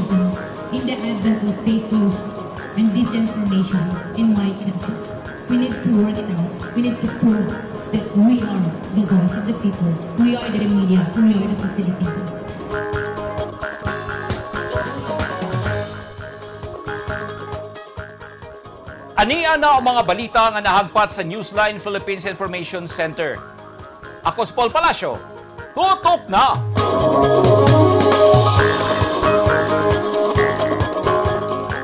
citizen in the advent of fake news and disinformation in my country. We need to work it out. We need to prove that we are the voice of the people. We are the media. We are the facilitators. Ania na ang mga balita nga nahagpat sa Newsline Philippines Information Center. Ako si Paul Palacio. Tutok na!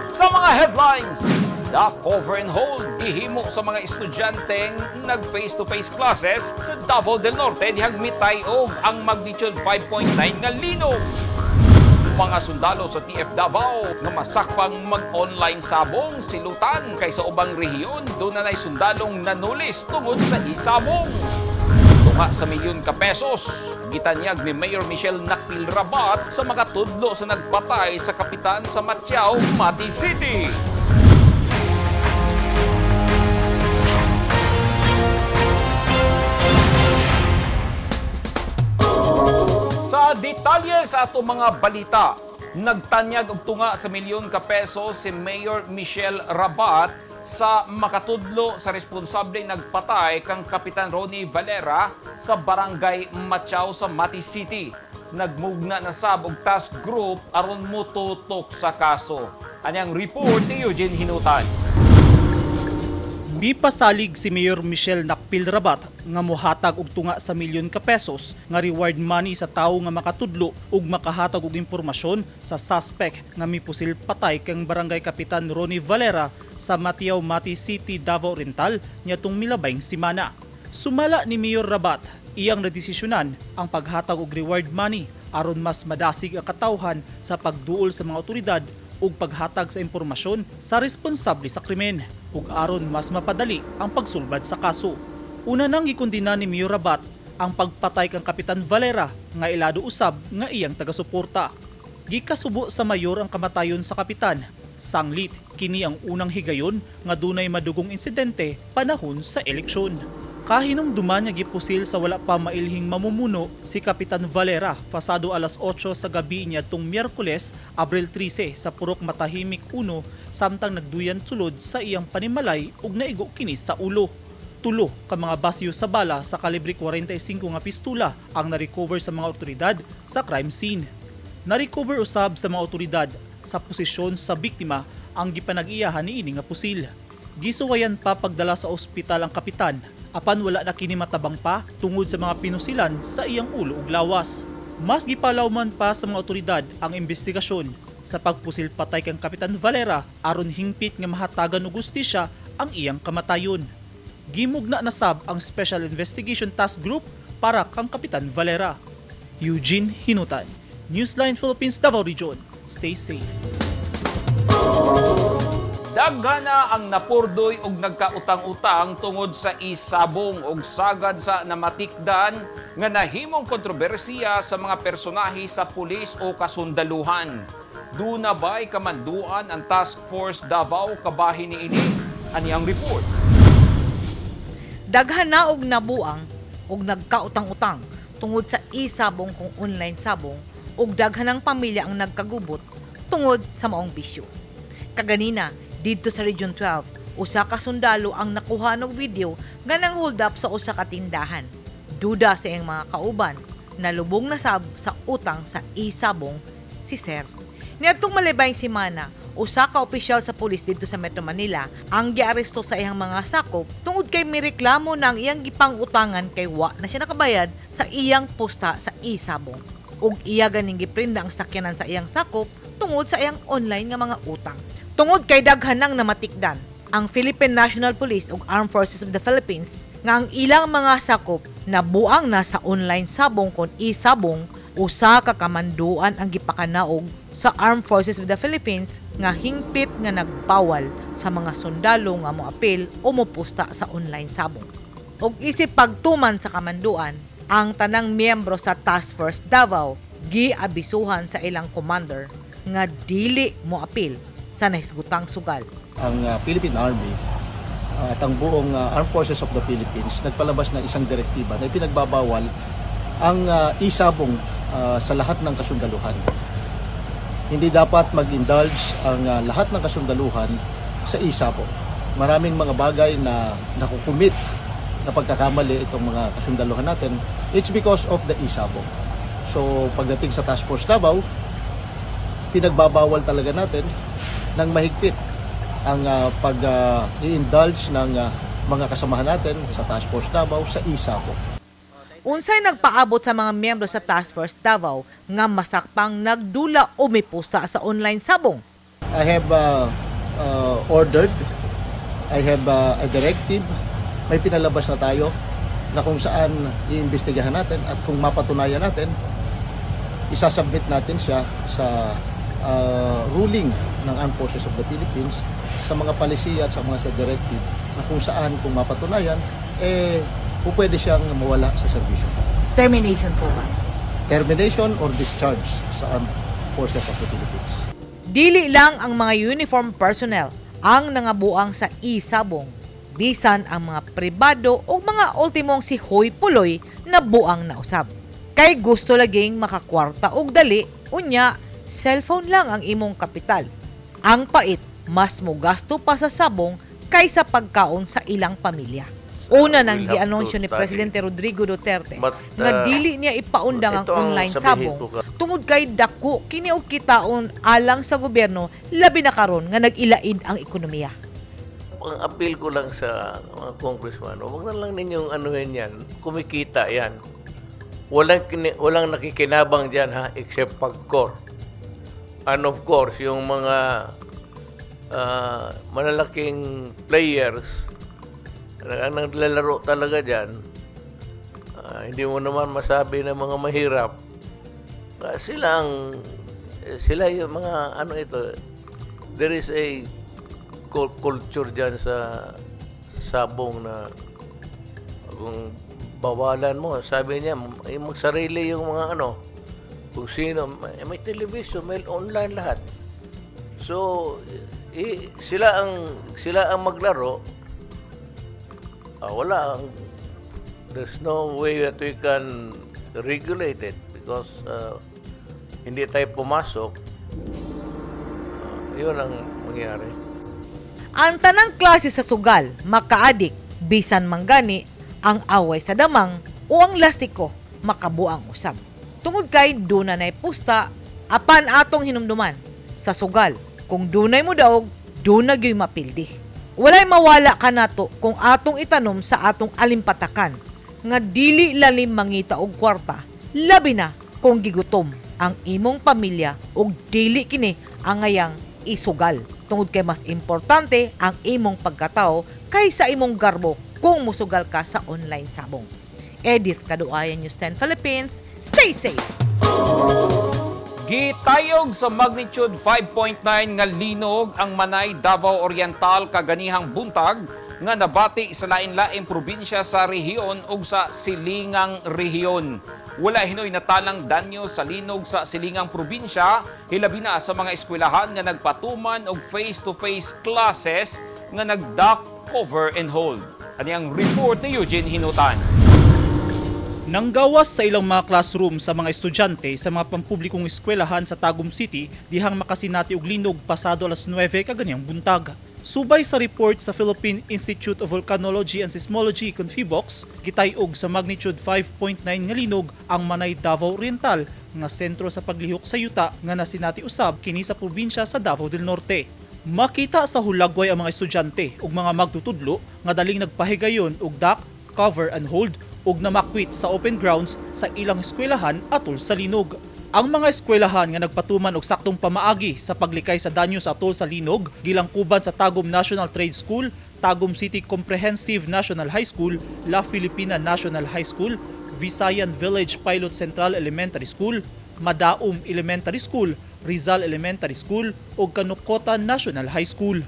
Sa mga headlines, the cover and hold gihimo sa mga estudyanteng nag face-to-face classes sa Davao del Norte dihang mitay og ang magnitude 5.9 nga linog. Mga sundalo sa TF Davao nga masakpang mag-online sabong silutan kaysa ubang rehiyon doon na sundalong nanulis tungod sa isabong. Tunga sa milyon ka pesos, gitanyag ni Mayor Michelle Nakpil Rabat sa makatudlo sa nagpatay sa kapitan sa Matyaw, Mati City. Sa detalye sa ato mga balita, nagtanyag og tunga sa milyon ka peso si Mayor Michelle Rabat sa makatudlo sa responsable nagpatay kang Kapitan Ronnie Valera sa barangay Matyaw sa Mati City. Nagmugna na sab og task group aron motutok sa kaso. Anyang report ni Eugene Hinutan. Mipasalig si Mayor Michelle Nakpil Rabat nga mohatag og tunga sa milyon ka pesos nga reward money sa tawo nga makatudlo ug makahatag og impormasyon sa suspect nga mipusil patay kang barangay Kapitan Ronnie Valera sa Matyaw, Mati City, Davao Oriental niadtong milabayng semana. Sumala ni Mayor Rabat, iyang nadesisyonan ang paghatag og reward money aron mas madasig ang katawhan sa pagduol sa mga otoridad ug paghatag sa impormasyon sa responsable sa krimen ug aron mas mapadali ang pagsulbad sa kaso. Una nang gikondina ni Mayor Rabat ang pagpatay kang Kapitan Valera nga ilado usab nga iyang taga-suporta. Gikasubo sa mayor ang kamatayon sa kapitan. Sanglit kini ang unang higayon nga dunay madugong insidente panahon sa eleksyon. Kahinumduman nga gipusil sa wala pa mailhing mamumuno si Kapitan Valera pasado alas 8 sa gabi niadtong Miyerkules, Abril 13 sa Purok Matahimik 1 samtang nagduyan sulod sa iyang panimalay ug naigo kini sa ulo. Tulo ka mga basyo sa bala sa kalibre 45 nga pistola ang narecover sa mga otoridad sa crime scene. Narecover usab sa mga otoridad sa posisyon sa biktima ang gipanag-iyahan niini nga pusil. Gisuwayan pa pagdala sa ospital ang kapitan apan wala na kini matabang pa tungod sa mga pinusilan sa iyang ulo ug lawas. Mas gipalawman pa sa mga otoridad ang investigasyon sa pagpusil patay kang Kapitan Valera aron hingpit nga mahatagan og hustisya ang iyang kamatayon. Gimugna na sab ang Special Investigation Task Group para kang Kapitan Valera. Eugene Hinutan, Newsline Philippines, Davao Region. Stay safe. Daghana ang napurdoy og nagkautang-utang tungod sa isabong og sagad sa namatikdan nga nahimong kontrobersiya sa mga personahe sa pulis o kasundaluhan. Duna ba'y kamanduan ang Task Force Davao kabahin niini? Ani ang report. Daghan na og nabuang og nagkautang-utang tungod sa isabong kung online sabong ug daghanang pamilya ang nagkagubot tungod sa maong bisyo. Kaganina, dito sa Region 12, usa ka sundalo ang nakuha ng video nga nang hold up sa usa ka tindahan. Duda sa iyang mga kauban, nalubong na sab sa utang sa isabong si Sir. Niadtong malabayng semana, usa ka opisyal sa pulis dito sa Metro Manila ang giaresto sa iyang mga sakop tungod kay mireklamo na ang iyang gipang-utangan kay wa na siya nakabayad sa iyang posta sa isabong. Ug iya ganing giprinda ang sakyanan sa iyang sakop tungod sa iyang online nga mga utang. Tungod kay daghan nang namatikdan, ang Philippine National Police ug Armed Forces of the Philippines nga ang ilang mga sakop nabuang na sa online sabong kon isabong, usa ka kamanduan ang gipakanaog sa Armed Forces of the Philippines nga hingpit nga nagbawal sa mga sundalo nga moapil o mopusta sa online sabong. Ug isip pagtuman sa kamanduan, ang tanang miyembro sa Task Force Davao giabisuhan sa ilang commander nga dili moapil sa nahisgutang sugal. Ang Philippine Army at ang buong Armed Forces of the Philippines nagpalabas ng isang direktiba na pinagbabawal ang isabong sa lahat ng kasundaluhan. Hindi dapat mag-indulge ang lahat ng kasundaluhan sa isabong. Maraming mga bagay na nakukumit na pagkakamali itong mga kasundaluhan natin, it's because of the isabong. So pagdating sa Task Force Davao, pinagbabawal talaga natin ng mahigpit ang pag-i-indulge ng mga kasamahan natin sa Task Force Davao sa isabong. Unsay nagpaabot sa mga miyembro sa Task Force Davao nga masakpang nagdula o mipusta sa online sabong. I have ordered, I have a directive, may pinalabas na tayo na kung saan iimbestigahan natin at kung mapatunayan natin, isasubmit natin siya sa ruling ng Armed Forces of the Philippines sa mga palisiya at sa mga sa directive na kung saan kung mapatunayan, pwede siyang mawala sa serbisyo. Termination po ba? Termination or discharge sa Armed Forces of the Philippines. Dili lang ang mga uniform personnel ang nangabuang sa isabong, bisan ang mga pribado o mga ultimong si Hoy Puloy na buang na usab. Kay gusto laging makakwarta og dali, unya, cellphone lang ang imong kapital. Ang pait, mas mo gasto pa sa sabong kaysa pagkaon sa ilang pamilya. Una nang We'll have gianunsyo to ni study. Presidente Rodrigo Duterte But, nga dili niya ipaundang ang ito ang online sabihin sabong ko tungod kay dako kini og kitaon alang sa gobyerno labi na karon nga nag-ilaid ang ekonomiya. Ang appeal ko lang sa mga congressman, huwag na lang ninyong anuhin yan, kumikita yan. Walang nakikinabang dyan ha, except pag-core. And of course, yung mga malalaking players, ang naglalaro talaga dyan, hindi mo naman masabi na mga mahirap. Sila yung mga ano ito, there is a culture dyan sa sabong na kung bawalan mo, sabi niya, magsarili yung mga ano, kung sino, may television, may online lahat. So, sila ang maglaro. There's no way that we can regulate it because hindi tayo pumasok. Yun ang mangyari. Ang tanang klase sa sugal, makaadik, bisan manggani, ang away sa damang o ang lastiko, makabuang usab. Tungod kay dunay pusta, apan atong hinumduman sa sugal. Kung dunay mo daog, dunay gyoy mapildi. Walay mawala ka nato kung atong itanom sa atong alimpatakan nga dili lalim mangita og kwarta, labi na kung gigutom ang imong pamilya og dili kini ang ngayang isugal. Tungod kay mas importante ang imong pagkatao kaysa imong garbo kung musugal ka sa online sabong. Edith Kaduayan, News 10 Philippines, stay safe! Gitayog sa magnitude 5.9 nga linog ang Manay, Davao Oriental kaganihang buntag nga nabati sa lain-laing probinsya sa rehiyon ug sa silingang rehiyon. Wala hinoy natalang danyo sa linog sa silingang probinsya, hilabi na sa mga eskwelahan nga nagpatuman og face-to-face classes nga nag-duck, cover and hold. Ani ang report ni Eugene Hinutan. Nanggawas sa ilang mga classroom sa mga estudyante sa mga pampublikong eskwelahan sa Tagum City dihang makasinati og linog pasado alas 9 kaganiyang buntag. Subay sa report sa Philippine Institute of Volcanology and Seismology Confibox, gitayog sa magnitude 5.9 nga linog ang Manay, Davao Oriental nga sentro sa paglihok sa yuta nga nasinati usab kini sa probinsya sa Davao del Norte. Makita sa hulagway ang mga estudyante ug mga magtutudlo nga daling nagpahigayon og duck, cover and hold ug namakwit sa open grounds sa ilang eskwelahan atol sa linog. Ang mga eskwelahan nga nagpatuman og saktong pamaagi sa paglikay sa danyo sa atol sa linog gilangkuban sa Tagum National Trade School, Tagum City Comprehensive National High School, La Filipina National High School, Visayan Village Pilot Central Elementary School, Madaum Elementary School, Rizal Elementary School ug Kanukota National High School.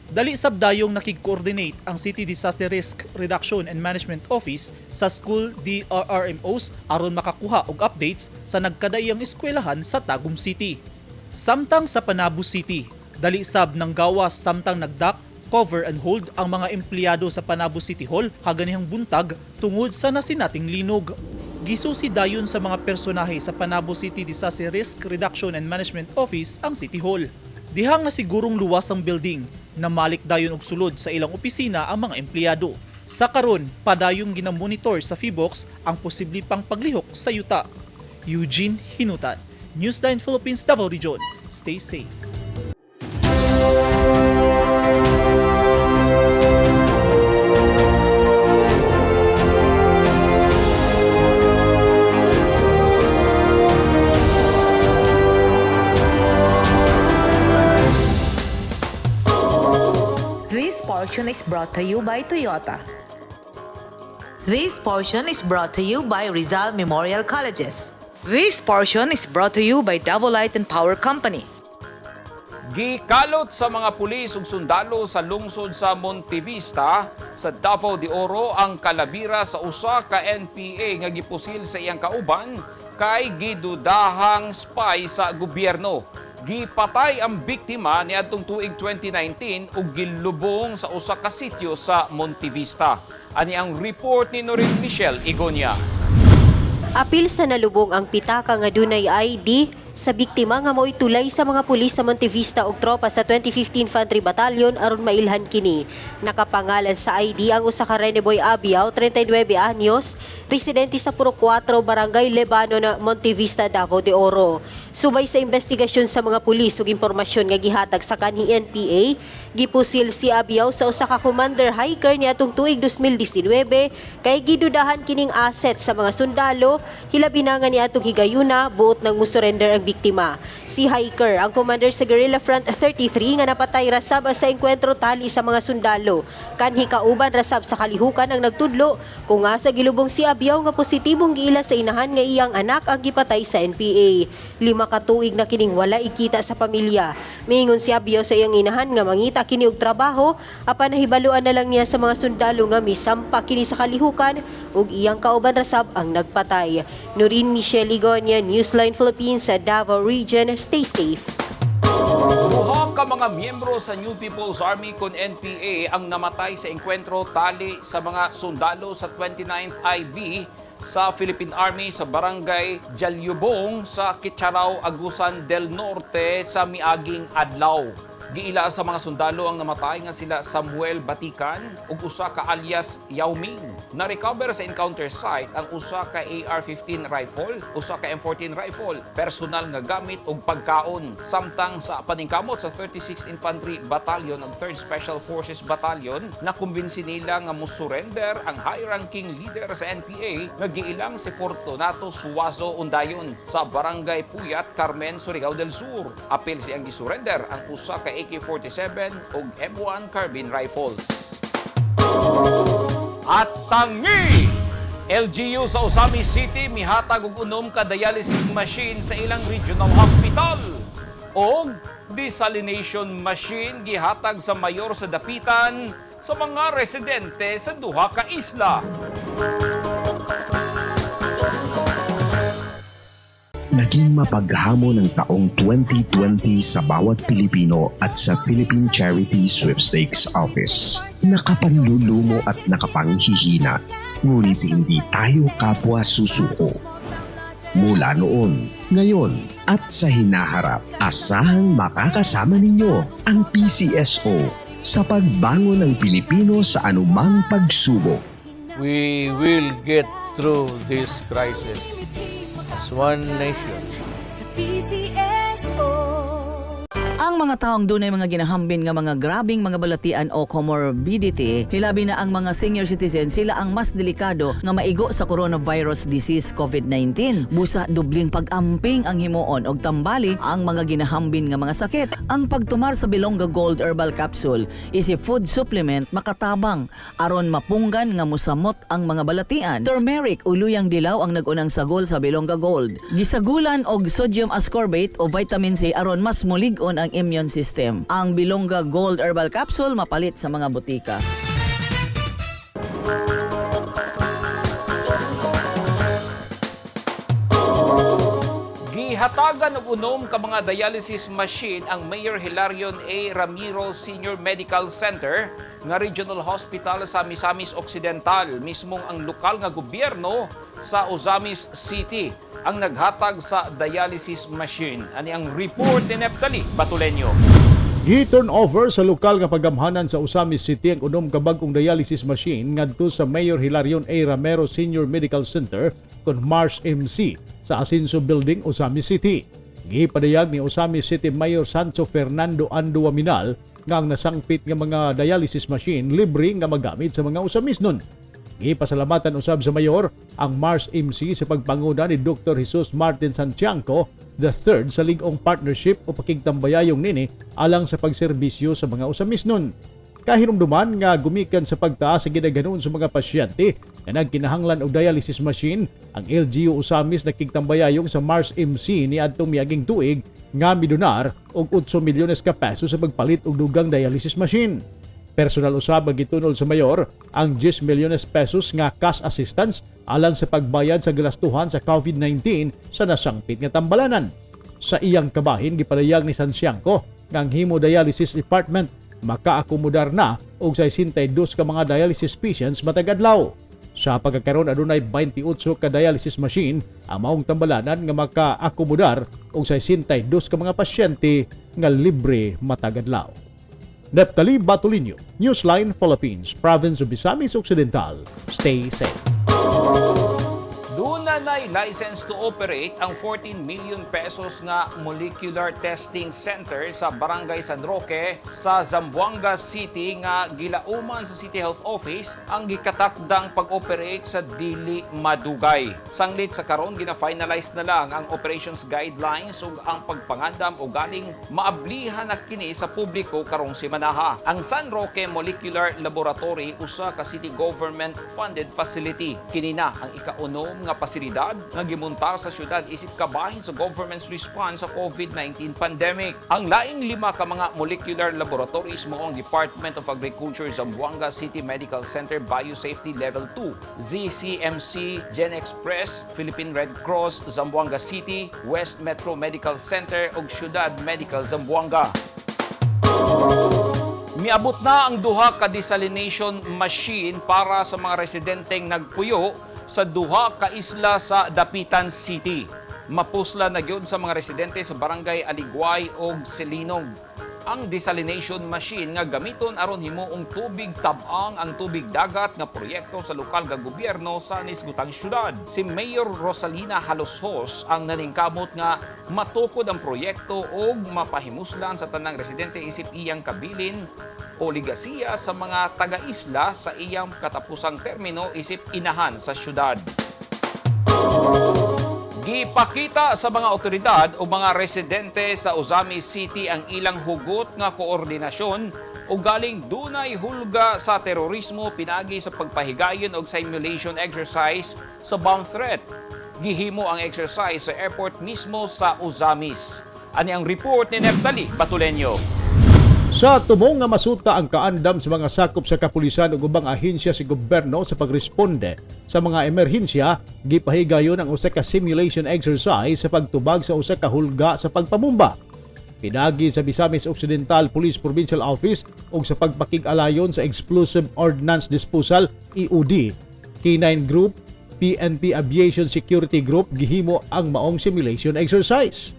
Dali sabdayong nakig-coordinate ang City Disaster Risk Reduction and Management Office sa school DRRMOs aron makakuha og updates sa nagkadaiyang eskwelahan sa Tagum City. Samtang sa Panabo City, dali sab ng gawas samtang nagdak, cover and hold ang mga empleyado sa Panabo City Hall kaganihang buntag tungod sa nasinating linog. Gisusi dayon sa mga personahe sa Panabo City Disaster Risk Reduction and Management Office ang City Hall. Dihang nasigurong luwas ang building, namalik dayon og sulod sa ilang opisina ang mga empleyado. Sa karon, padayong ginamonitor sa Feebox ang posible pang paglihok sa yuta. Eugene Hinutan, Newsline Philippines, Davao Region. Stay safe. This portion is brought to you by Toyota. This portion is brought to you by Rizal Memorial Colleges. This portion is brought to you by Davao Light and Power Company. Gikalot sa mga pulis ug sundalo sa lungsod sa Montevista sa Davao de Oro ang kalabira sa usa ka NPA nga gipusil sa iyang kauban kay gidudahang spy sa gobyerno. Gipatay ang biktima niadtong tuig 2019 ug gilubong sa usa ka sitio sa Montevista. Ani ang report ni Norin Michelle Igonia. Apil sa nalubong ang pitaka nga dunay ID sa biktima nga mo'y tulay sa mga pulis sa Montevista ug tropa sa 25th Infantry Battalion aron mailhan kini. Nakapangalan sa ID ang usa ka Reneboy Abiao, 39 anyos, residente sa Puro 4, Barangay Lebano na Montevista, Davao de Oro. Subay sa investigasyon sa mga pulis ug impormasyon nga gihatag sa kanhi NPA, gipusil si Abiao sa usa ka commander hiker niadtong tuig 2019 kay gidudahan kining asset sa mga sundalo, hilabi na nga niadtong higayuna buot nang musurrender ang biktima. Si hiker ang commander sa Guerrilla Front 33 nga napatay rasab sa engkwentro tali sa mga sundalo. Kanhi kauban rasab sa kalihukan ang nagtudlo kung asa gilubong si Abiao nga positibong giila sa inahan nga iyang anak ang gipatay sa NPA. 5 ka tuig na kining wala ikita sa pamilya. Miingon si Abiao sa iyang inahan nga mangita kini og trabaho apan nahibaluan na lang niya sa mga sundalo nga misampa kini sa kalihukan ug iyang kauban rasab ang nagpatay. Norin Michelle Igonia, Newsline Philippines sa Davao Region. Stay safe. Duha ka mga miyembro sa New People's Army kon NPA ang namatay sa engkwentro tali sa mga sundalo sa 29th IB sa Philippine Army sa Barangay Jalyubong sa Kitcharaw, Agusan del Norte sa miaging adlaw. Giila sa mga sundalo ang namatay nga sila Samuel Batikan ug usa ka alias Yao Ming. Na-recover sa encounter site ang usa ka AR-15 rifle, usa ka M14 rifle, personal nga gamit ug pagkaon. Samtang sa paningkamot sa 36th Infantry Battalion ug 3rd Special Forces Battalion, nakumbinsi nila nga mo-surrender ang high-ranking leader sa NPA nga giilang si Fortunato Suazo Undayon sa Barangay Puyat, Carmen, Surigao del Sur. Apil siyang gisurrender ang usa ka AK-47 ug M1 carbine rifles. At tangi! LGU sa Osami City mihatag og unom ka dialysis machine sa ilang regional hospital. Og desalination machine gihatag sa mayor sa Dapitan sa mga residente sa duha ka isla. Naging mapaghamon ng taong 2020 sa bawat Pilipino at sa Philippine Charity Sweepstakes Office. Nakapanlulumo at nakapanghihina, ngunit hindi tayo kapwa susuko. Mula noon, ngayon, at sa hinaharap, asahang makakasama ninyo ang PCSO sa pagbangon ng Pilipino sa anumang pagsubok. We will get through this crisis as one nation. Ang mga taong dunay mga ginahambin nga mga grabing mga balatian o comorbidity, hilabi na ang mga senior citizen, sila ang mas delikado nga maigo sa coronavirus disease COVID-19. Busa dubling pag-amping ang himuon og tambali ang mga ginahambin nga mga sakit. Ang pagtumar sa Bilonga Gold Herbal Capsule is a food supplement makatabang aron mapunggan nga musamot ang mga balatian. Turmeric uluyang dilaw ang nagunang sagol sa Bilonga Gold. Gisagulan og sodium ascorbate o vitamin C aron mas mulig-on ang immune system. Ang Bilonga Gold Herbal Capsule mapalit sa mga butika. Gihatagan og unom ka mga dialysis machine ang Mayor Hilarion A. Ramiro Senior Medical Center nga Regional Hospital sa Misamis Occidental, mismong ang lokal nga gobyerno sa Ozamis City ang naghatag sa dialysis machine. Ani ang report ni Neptali Batuleño. Gi-turn over sa lokal nga pagamhanan sa Ozamis City ang unom ka bag-ong dialysis machine ngadto sa Mayor Hilarion A. Ramiro Senior Medical Center kon Mars MC sa Asinso Building, Ozamis City. Gipadayag ni Ozamis City Mayor Sancho Fernando Ando Waminal nga ang nasangpit nga mga dialysis machine libre nga magamit sa mga Ozamisnon. Gipasalamatan usab sa mayor ang Mars MC sa pagpanguna ni Dr. Jesus Martin Santiago III sa ligong partnership o pakigtambayayong nini alang sa pagserbisyo sa mga Ozamisnon. Kahirumduman nga gumikan sa pagtaas sa gidaghanon sa mga pasyente nga nagkinahanglan og dialysis machine, ang LGU Ozamis nakigtambayayong sa Mars MC ni adtong miaging tuig nga midonar og 8 milyones ka peso sa pagpalit og dugang dialysis machine. Personal usab ang gitunol sa mayor ang 10 milyones pesos nga cash assistance alang sa pagbayad sa galastuhan sa COVID-19 sa nasangpit nga tambalanan. Sa iyang kabahin gipadayag ni Santiago nga ang hemodialysis department makaakomodar na og 62 ka mga dialysis patients matag adlaw. Sa pagkakaroon adunay 28 ka dialysis machine ang maong tambalanan nga makaakomodar og 62 ka mga pasyente nga libre matag adlaw. Neptali Batuleño, Newsline Philippines, Province of Misamis Occidental. Stay safe. Dunay license to operate ang 14 million pesos nga molecular testing center sa Barangay San Roque sa Zamboanga City nga gilauman sa City Health Office ang gikatakdang pag-operate sa dili madugay. Sanglit sa karon gina-finalize na lang ang operations guidelines ug ang pagpangandam o galing maablihan na kini sa publiko karong semanaha. Ang San Roque Molecular Laboratory usa ka city government funded facility. Kini na ang ikaunom nga pasilidad nga gimontar sa syudad isip kabahin sa government's response sa COVID-19 pandemic. Ang laing 5 ka mga molecular laboratories mao ang Department of Agriculture Zamboanga City Medical Center Biosafety Level 2, ZCMC, Gen Express, Philippine Red Cross Zamboanga City, West Metro Medical Center ug Syudad Medical Zamboanga. Miabot na ang duha ka desalination machine para sa mga residenteng nagpuyo sa duha ka isla sa Dapitan City. Mapusla na gyud sa mga residente sa Barangay Aligway ug Selinog. Ang desalination machine nga gamiton aron himuong tubig tab-ang ang tubig dagat nga proyekto sa lokal nga gobyerno sa nisgutang syudad. Si Mayor Rosalina Haloshos ang naningkamot nga matukod ang proyekto ug mapahimuslan sa tanang residente isip iyang kabilin o ligasiya sa mga taga-isla sa iyang katapusang termino isip inahan sa syudad. Gipakita sa mga otoridad o mga residente sa Ozamis City ang ilang hugot nga koordinasyon o galing dunay hulga sa terorismo pinagi sa pagpahigayon og simulation exercise sa bomb threat. Gihimo ang exercise sa airport mismo sa Ozamis. Ani ang report ni Neptali Batuleño. Sa tubong nga masuta ang kaandam sa mga sakop sa kapulisan ug ubang ahensya sa gobyerno sa pagresponde sa mga emerhensya, gipahigayon ang usa ka simulation exercise sa pagtubag sa usa ka hulga sa pagpamumba. Pinagi sa Misamis Occidental Police Provincial Office ug sa pagpakig-alayon sa Explosive Ordnance Disposal EOD, K9 Group, PNP Aviation Security Group gihimo ang maong simulation exercise.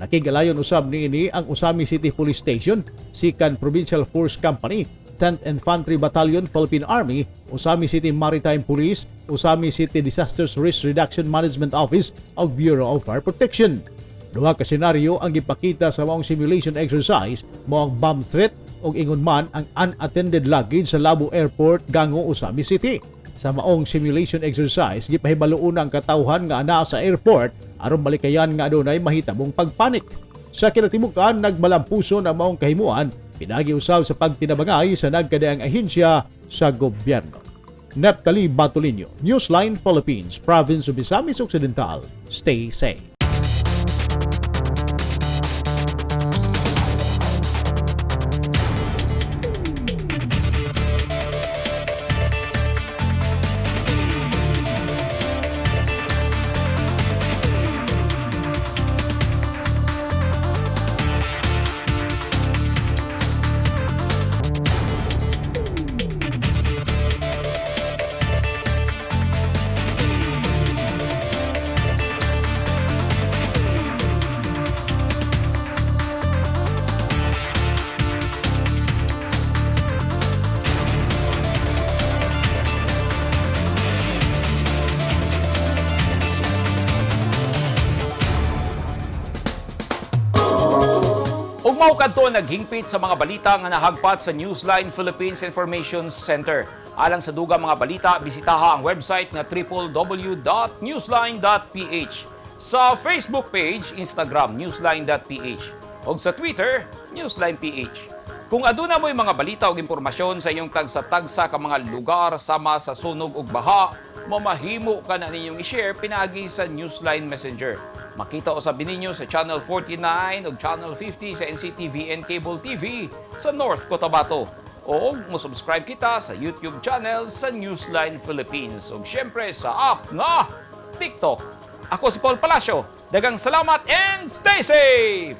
Nakigalayon usab niini ang Ozamis City Police Station, Sikan Provincial Force Company, 10th Infantry Battalion Philippine Army, Ozamis City Maritime Police, Ozamis City Disasters Risk Reduction Management Office ug Bureau of Fire Protection. Duha ka senaryo ang gipakita sa maong simulation exercise mao ang bomb threat ug ingon man ang unattended luggage sa Labo Airport gango Ozamis City. Sa maong simulation exercise, gipahibaluon ang katawhan nga ana sa airport aron malikayan nga adunay mahitabong pagpanik. Sa kinatibukan, nagmalampuson ang maong kahimuan, pinagi usab sa pagtinabangay sa nagkadaang ahensya sa gobyerno. Neptali Batuleño, Newsline Philippines, Province of Misamis Occidental. Stay safe. mao kadto naghingpit sa mga balita nga nahagpat sa Newsline Philippines Information Center. Alang sa dugang mga balita, bisitaha ang website nga www.newsline.ph. Sa Facebook page, Instagram, newsline.ph. O sa Twitter, newsline.ph. Kung aduna mo'y mga balita o impormasyon sa inyong tagsa-tagsa ka mga lugar sama sa sunog ug baha, mamahimo ka na ninyong i-share pinagi sa Newsline Messenger. Makita usab ninyo sa Channel 49 ug Channel 50 sa NCTV and Cable TV sa North Cotabato. O mo-subscribe kita sa YouTube channel sa Newsline Philippines. Ug syempre sa app nga TikTok. Ako si Paul Palacio. Daghang salamat and stay safe!